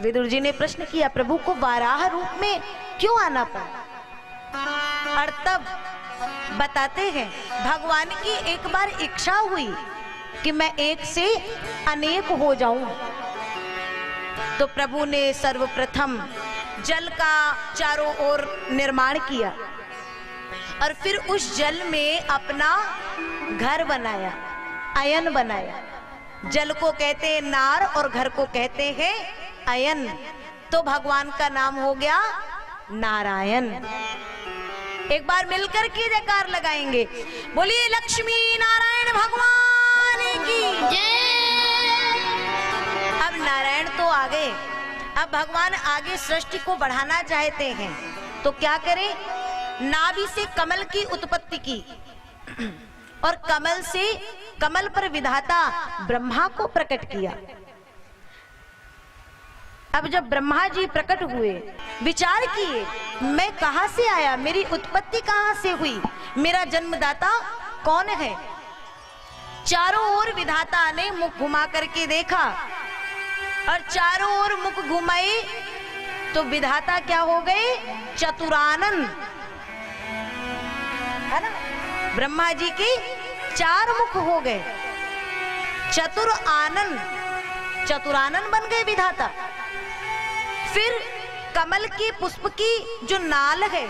विदुर जी ने प्रश्न किया, प्रभु को वाराह रूप में क्यों आना पड़ा? और तब बताते हैं, भगवान की एक बार इच्छा हुई कि मैं एक से अनेक हो जाऊं, तो प्रभु ने सर्वप्रथम जल का चारों ओर निर्माण किया और फिर उस जल में अपना घर बनाया, अयन बनाया। जल को कहते हैं नार और घर को कहते हैं अयन, तो भगवान का नाम हो गया नारायण। एक बार मिलकर के जयकार लगाएंगे, बोलिए लक्ष्मी नारायण भगवान की जय। अब नारायण तो आ गए, अब भगवान आगे सृष्टि को बढ़ाना चाहते हैं, तो क्या करें? नाभि से कमल की उत्पत्ति की और कमल से, कमल पर विधाता ब्रह्मा को प्रकट किया। अब जब ब्रह्मा जी प्रकट हुए, विचार किए, मैं कहां से आया, मेरी उत्पत्ति कहां से हुई, मेरा जन्मदाता कौन है? चारों ओर विधाता ने मुख घुमा करके देखा और चारों ओर मुख घुमाए तो विधाता क्या हो गए? चतुरानन, है ना? ब्रह्मा जी के 4 मुख हो गए, चतुर आनन, चतुरानन बन गए विधाता। फिर कमल की पुष्प की जो नाल है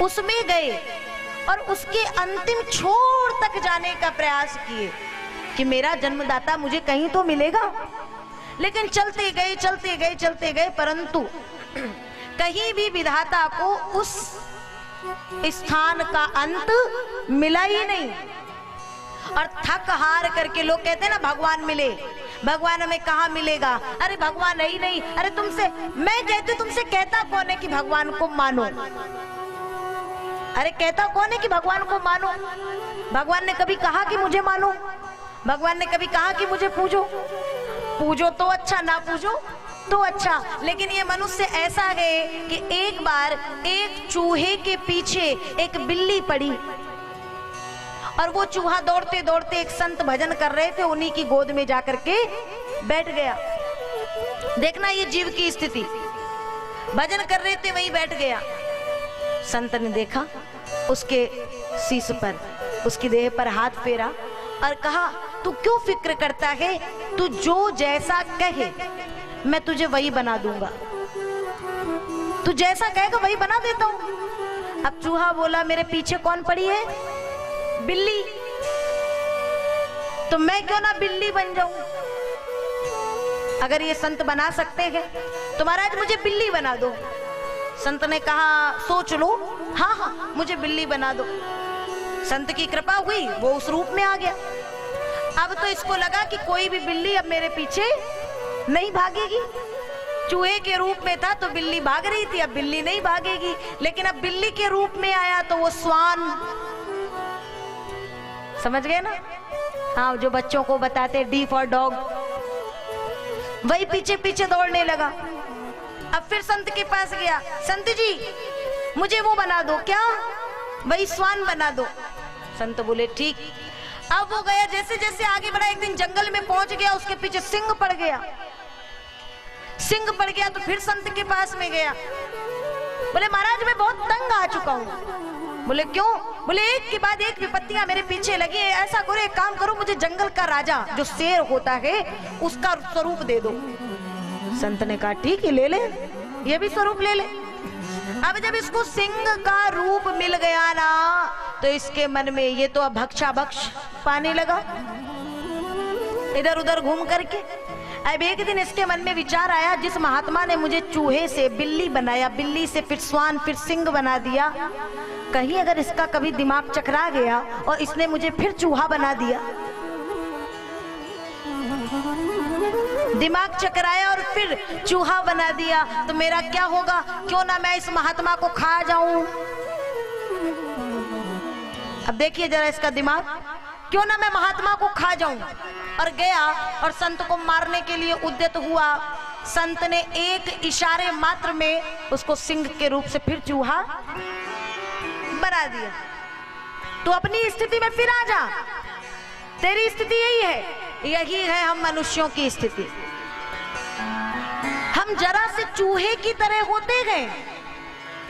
उसमें गए और उसके अंतिम छोर तक जाने का प्रयास किए कि मेरा जन्मदाता मुझे कहीं तो मिलेगा, लेकिन चलते गए चलते गए चलते गए, परंतु कहीं भी विधाता को उस स्थान का अंत मिला ही नहीं। और थक हार करके लोग कहते हैं ना, भगवान मिले, भगवान हमें कहाँ मिलेगा, अरे भगवान है ही नहीं, अरे तुमसे, मैं कहती हूँ तुमसे कहता कौन है कि भगवान को मानो? अरे कहता कौन है कि भगवान को मानो? भगवान ने कभी कहा कि मुझे मानो? भगवान ने कभी कहा कि मुझे पूजो? पूजो तो अच्छा, ना पूजो तो अच्छा। लेकिन ये मनुष्य ऐसा है कि एक बार एक चूहे के पीछे एक बिल्ली पड़ी और वो चूहा दौड़ते दौड़ते एक संत भजन कर रहे थे, उन्हीं की गोद में जाकर के बैठ गया। देखना ये जीव की स्थिति, भजन कर रहे थे वहीं बैठ गया। संत ने देखा, उसके शीश पर, उसकी देह पर हाथ फेरा और कहा, तू क्यों फिक्र करता है, तू जो जैसा कहे मैं तुझे वही बना दूंगा, तू जैसा कहेगा वही बना देता हूं। अब चूहा बोला, मेरे पीछे कौन पड़ी है? बिल्ली, तो मैं क्यों ना बिल्ली बन जाऊं? अगर ये संत बना सकते हैं तो महाराज मुझे बिल्ली बना दो। संत ने कहा, सोच लो, हाँ हाँ मुझे बिल्ली बना दो। संत की कृपा हुई, वो उस रूप में आ गया। अब तो इसको लगा कि कोई भी बिल्ली अब मेरे पीछे नहीं भागेगी। चूहे के रूप में था तो बिल्ली भाग रही थी, अब बिल्ली नहीं भागेगी। लेकिन अब बिल्ली के रूप में आया तो वो स्वान, समझ गए ना? हाँ, जो बच्चों को बताते डी फॉर डॉग, वही पीछे पीछे दौड़ने लगा। अब फिर संत के पास गया, संत जी मुझे वो बना दो, क्या? वही स्वान बना दो। संत बोले ठीक। अब वो गया, जैसे जैसे आगे बढ़ा, एक दिन जंगल में पहुंच गया, उसके पीछे सिंह पड़ गया। सिंह पड़ गया तो फिर संत के पास में गया, बोले महाराज मैं बहुत तंग आ चुका हूँ। बोले क्यों? बोले एक के बाद एक विपत्तियां मेरे पीछे लगी है, ऐसा करो, एक काम करो, मुझे जंगल का राजा जो शेर होता है उसका स्वरूप दे दो। संत ने कहा ठीक है, ले ले, ये भी स्वरूप ले ले। अब जब इसको सिंह का रूप मिल गया ना, तो इसके मन में ये तो अब भक्षा भक्ष पाने लगा, इधर उधर घूम करके। अब एक दिन इसके मन में विचार आया, जिस महात्मा ने मुझे चूहे से बिल्ली बनाया, बिल्ली से फिर स्वान, फिर सिंह बना दिया, कहीं अगर इसका कभी दिमाग चकरा गया और इसने मुझे फिर चूहा बना दिया, दिमाग चकराया और फिर चूहा बना दिया, तो मेरा क्या होगा? क्यों ना मैं इस महात्मा को खा जाऊं। अब देखिए जरा इसका दिमाग, क्यों ना मैं महात्मा को खा जाऊं। और गया और संत को मारने के लिए उद्यत हुआ। संत ने एक इशारे मात्र में उसको सिंह के रूप से फिर चूहा बना दिया। तो अपनी स्थिति में फिर आ जा, तेरी स्थिति यही है, यही है हम मनुष्यों की स्थिति। हम जरा से चूहे की तरह होते गए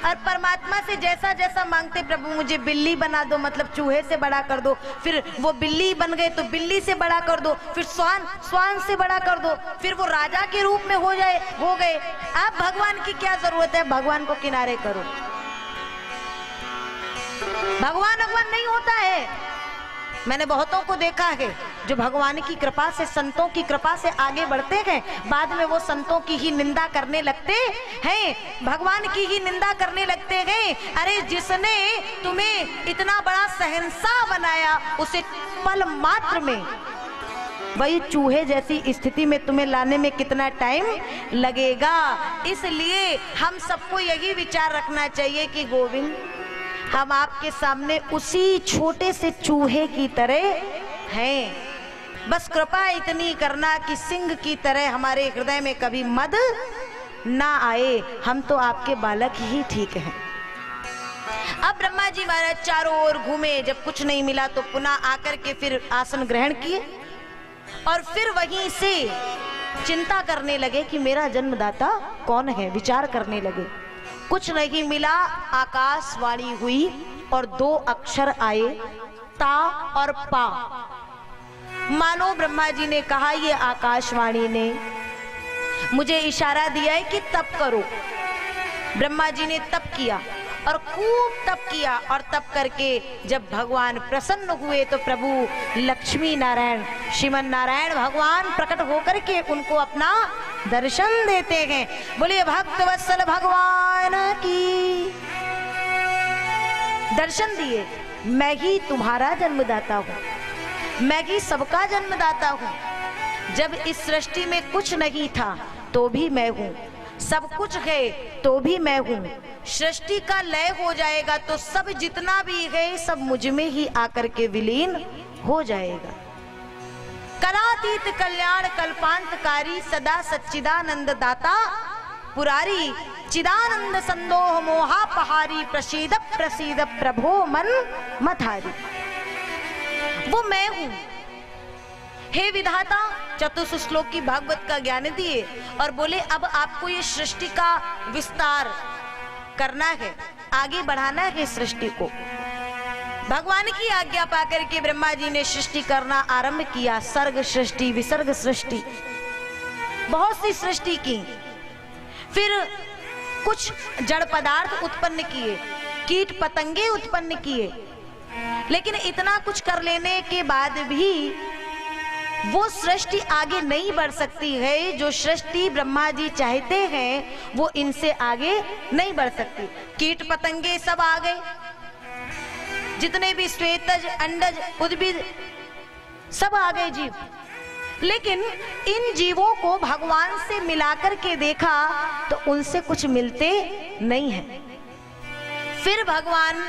और परमात्मा से जैसा जैसा मांगते, प्रभु मुझे बिल्ली बना दो, मतलब चूहे से बड़ा कर दो, फिर वो बिल्ली बन गए तो बिल्ली से बड़ा कर दो, फिर श्वान से बड़ा कर दो, फिर वो राजा के रूप में हो गए। अब भगवान की क्या जरूरत है, भगवान को किनारे करो। भगवान नहीं होता है। मैंने बहुतों को देखा है जो भगवान की कृपा से, संतों की कृपा से आगे बढ़ते हैं, बाद में वो संतों की ही निंदा करने लगते हैं, भगवान की ही निंदा करने लगते हैं। अरे जिसने तुम्हें इतना बड़ा शहंशाह बनाया, उसे पल मात्र में वही चूहे जैसी स्थिति में तुम्हें लाने में कितना टाइम लगेगा। इसलिए हम सबको यही विचार रखना चाहिए कि गोविंद, हम आपके सामने उसी छोटे से चूहे की तरह हैं। बस कृपा इतनी करना कि सिंह की तरह हमारे हृदय में कभी मद ना आए। हम तो आपके बालक ही ठीक हैं। अब ब्रह्मा जी महाराज चारों ओर घूमे, जब कुछ नहीं मिला तो पुनः आकर के फिर आसन ग्रहण किए और फिर वहीं से चिंता करने लगे कि मेरा जन्मदाता कौन है। विचार करने लगे, कुछ नहीं मिला, आकाशवाणी हुई और 2 अक्षर आए, ता और पा। मानो ब्रह्मा जी ने कहा, ये आकाशवाणी ने मुझे इशारा दिया है कि तप करो। ब्रह्मा जी ने तप किया और खूब तप किया, और तप करके जब भगवान प्रसन्न हुए तो प्रभु लक्ष्मी नारायण श्रीमन नारायण भगवान प्रकट होकर के उनको अपना दर्शन देते हैं। बोलिए भक्त वत्सल भगवान की। दर्शन दिए, मैं ही तुम्हारा जन्मदाता हूँ, मैं ही सबका जन्मदाता हूँ। जब इस सृष्टि में कुछ नहीं था तो भी मैं हूँ, सब कुछ है तो भी मैं हूँ। सृष्टि का लय हो जाएगा तो सब जितना भी है सब मुझ में ही आकर के विलीन हो जाएगा। कलातीत कल्याण कल्पांतकारी सदा सच्चिदानंद दाता पुरारी चिदानंद संदोह मोहापहारी प्रसीद प्रसीद प्रभो मन मथारी। वो मैं हूं। हे विधाता, चतुर्थ श्लोक की भागवत का ज्ञान दिए और बोले अब आपको ये सृष्टि का विस्तार करना है, आगे बढ़ाना है सृष्टि को। भगवान की आज्ञा पाकर के ब्रह्मा जी ने सृष्टि करना आरंभ किया। सर्ग सृष्टि, विसर्ग सृष्टि, बहुत सी सृष्टि की। फिर कुछ जड़ पदार्थ उत्पन्न किए, कीट पतंगे उत्पन्न किए। लेकिन इतना कुछ कर लेने के बाद भी वो सृष्टि आगे नहीं बढ़ सकती है। जो सृष्टि ब्रह्मा जी चाहते हैं वो इनसे आगे नहीं बढ़ सकती। कीट पतंगे सब आ गए, जितने भी श्वेतज अंडज उद्भिद सब आ गए जीव। लेकिन इन जीवों को भगवान से मिलाकर के देखा तो उनसे कुछ मिलते नहीं है। फिर भगवान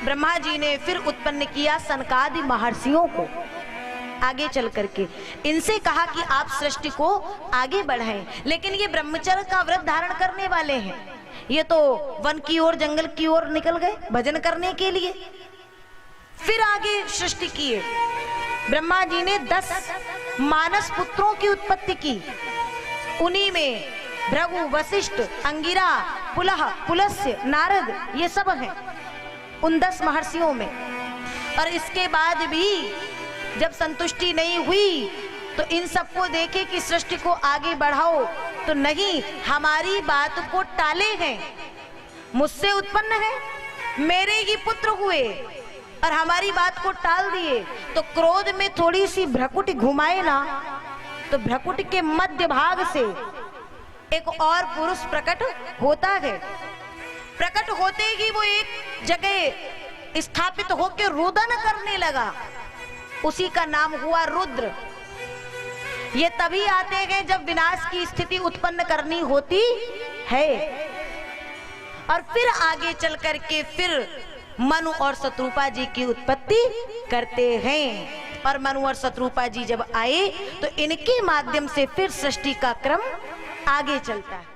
ब्रह्मा जी ने फिर उत्पन्न किया सनकादि महर्षियों को आगे चल करके। इनसे कहा कि आप सृष्टि को आगे बढ़ाएं। लेकिन ये ब्रह्मचर्य का व्रत धारण करने वाले हैं, ये तो वन की ओर जंगल की ओर निकल गए भजन करने के लिए। फिर आगे सृष्टि किए। ब्रह्मा जी ने 10 मानस पुत्रों की उत्पत्ति की। उन्हीं में भृगु, वशिष्ठ, अंगिरा, पुलह, पुलस्त्य, नारद, ये सब हैं उन 10 महर्षियों में। और इसके बाद भी जब संतुष्टि नहीं हुई तो इन सबको देखे कि सृष्टि को आगे बढ़ाओ, तो नहीं, हमारी बात को टाले हैं। मुझसे उत्पन्न है, मेरे ही पुत्र हुए और हमारी बात को टाल दिए। तो क्रोध में थोड़ी सी भ्रकुटी घुमाए ना, तो भ्रकुटी के मध्य भाग से एक और पुरुष प्रकट होता है। प्रकट होते ही वो एक जगह स्थापित होकर रुदन करने लगा। उसी का नाम हुआ रुद्र। ये तभी आते हैं जब विनाश की स्थिति उत्पन्न करनी होती है। और फिर आगे चल करके फिर मनु और शत्रुपा जी की उत्पत्ति करते हैं। और मनु और शत्रुपा जी जब आए तो इनके माध्यम से फिर सृष्टि का क्रम आगे चलता है।